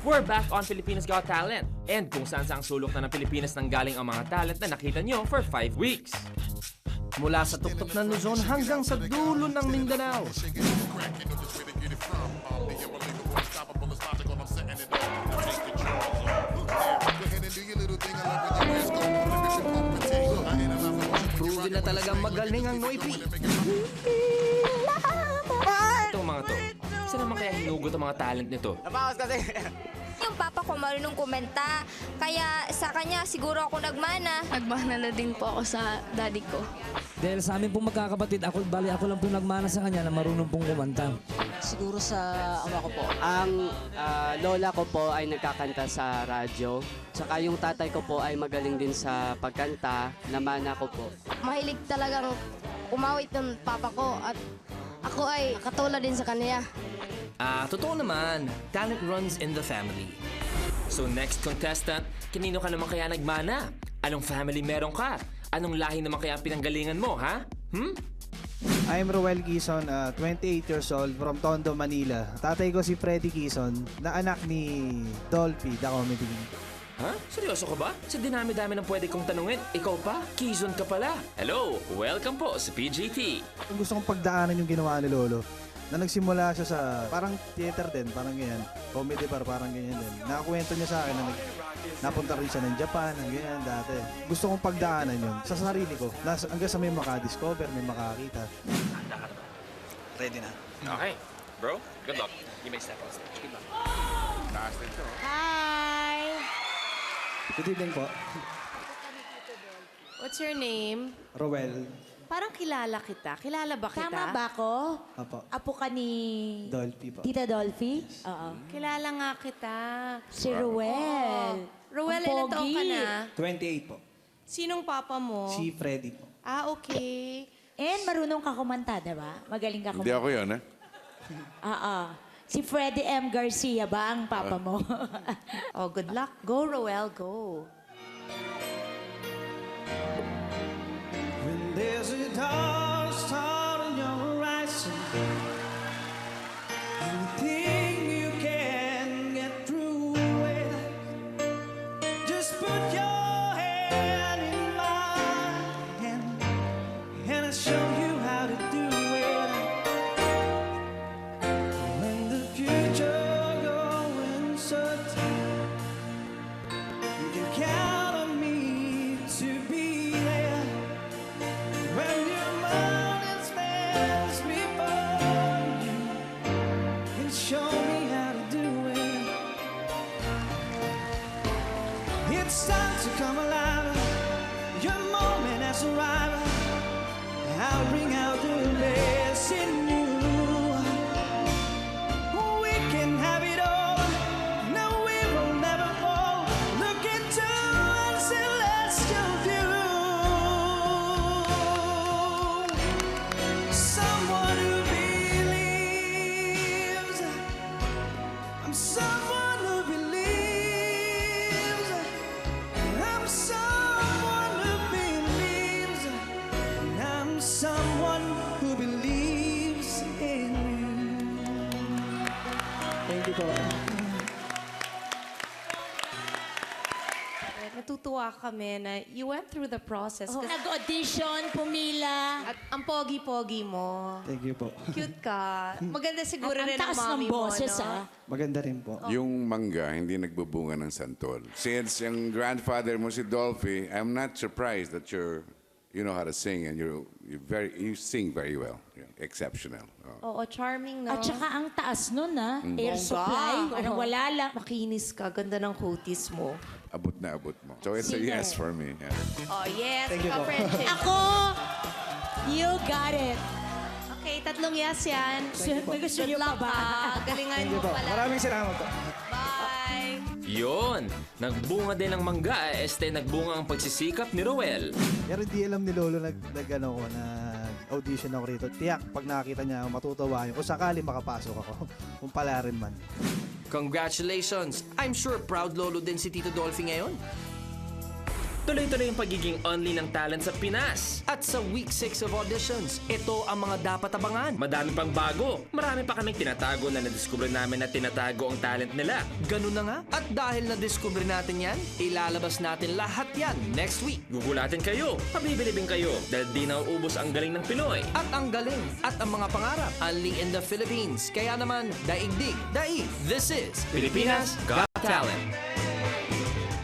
We're back on Pilipinas Got Talent. And kung saan-saang sulok na ng Pilipinas nanggaling ang mga talent na nakita nyo for 5 weeks. Mula sa tuktok ng Luzon hanggang sa dulo ng Mindanao. Proven na talagang magaling ang Noipi. Itong mga to, saan naman kaya hinugot ang mga talent nito? Nabawas kasi. Yung papa ko marunong kumenta, kaya sa kanya siguro ako nagmana. Nagmana na din po ako sa daddy ko. Dahil sa amin pong magkakapatid, ako lang po nagmana sa kanya na marunong pong kumanta. Siguro sa ama ko po. Ang lola ko po ay nagkakanta sa radyo. Tsaka yung tatay ko po ay magaling din sa pagkanta. Namana ko po. Mahilig talagang umawit ng papa ko at ako ay katulad din sa kanya. Totoo naman, talent runs in the family. So next contestant, kanino ka naman kaya nagmana? Anong family meron ka? Anong lahi naman kaya pinanggalingan mo, ha? I'm Roel Quizon, 28 years old, from Tondo, Manila. Tatay ko si Freddy Quizon, na anak ni Dolphy, the comedy. Ha? Seryoso ka ba? Sa dinami-dami ng pwede kong tanungin, ikaw pa? Quezon ka pala. Hello, welcome po sa PGT. Kung gusto kong pagdaanan yung ginawa ni Lolo, na nagsimula siya sa parang theater din, parang ganyan, comedy parang ganyan din. Nakakwento niya sa akin na napunta rin siya ng Japan, ng ganyan dati. Gusto kong pagdaanan yun sa sarili ko, hanggang sa may makadiscover, may makakita. Ready na. Okay, bro, good luck. You may step on stage. Good luck. Hi! Good evening po. What's your name? Roel. Parang kilala kita. Kilala ba kita? Tama ba ako? Apo. Apo ka ni Dolphy po. Tita Dolphy? Oo. Kilala nga kita. Si Ruel. Ruel, Ang ilan taong ka pogi. na? 28 po. Sinong papa mo? Si Freddy po. Okay. And marunong ka kumanta, diba? Magaling ka kumanta. Hindi ako yun, eh. Oo. Si Freddie M. Garcia ba ang papa mo? Oh, good luck. Go, Ruel, go. When there's a dark star on your horizon, you think you can get through it. Just put your hand in my hand, and I'll show you how to do it. When the future going uncertain, you can count on me to be there. When your mountain stands before you, and show me how to do it. It's time to come alive. Your moment has arrived. I'll bring out the best in you. We can have it all. No, we will never fall. Look into our celestial view. Someone who believes. I'm someone who believes. I'm someone who believes. I'm someone who believes in you. Thank you po. Natutuwa kami na you went through the process. Oh, Kasi- nag-audition, pumila. At ang pogi-pogi mo. Thank you po. Cute ka. Maganda siguro At ang rin ang taas mommy ng mo, boses, no? ah. Maganda rin po. Yung mangga, hindi nagbubunga ng santol. Since yung grandfather mo si Dolphy, I'm not surprised that you know how to sing and you sing very well. Yeah, exceptional. Oh. Oo, charming, no? At saka ang taas nun, Air Bongga. supply. Parang Oo. wala lang. Makinis ka. Ganda ng kutis mo. Abot na abot mo. So it's a Sige. yes for me. Yeah. Oh, yes. Thank you po. Ka-friendship. Ako! You got it. Okay, tatlong yes yan. May gusto niyo pa ba? Galingan Thank mo you po. pala. Maraming salamat po. Bye! Yon, nagbunga din ang mangga, nagbunga ang pagsisikap ni Roel. Pero di alam ni Lolo nag-audition ako rito. Tiyak, pag nakakita niya ako, matutuwa yun. Kung sakali makapasok ako, kung pala rin man. Congratulations! I'm sure proud lolo din si Tito Dolphy ngayon. Tuloy-tuloy yung pagiging only ng talent sa Pinas. At sa week 6 of auditions, ito ang mga dapat abangan. Madami pang bago. Marami pa kaming tinatago na nadiskubre namin na tinatago ang talent nila. Ganun na nga. At dahil na-discover natin yan, ilalabas natin lahat yan next week. Gugulatin kayo, pabibilibin kayo dahil di nauubos ang galing ng Pinoy. At ang galing at ang mga pangarap, only in the Philippines. Kaya naman, daigdig, daig. This is Pilipinas Got Talent.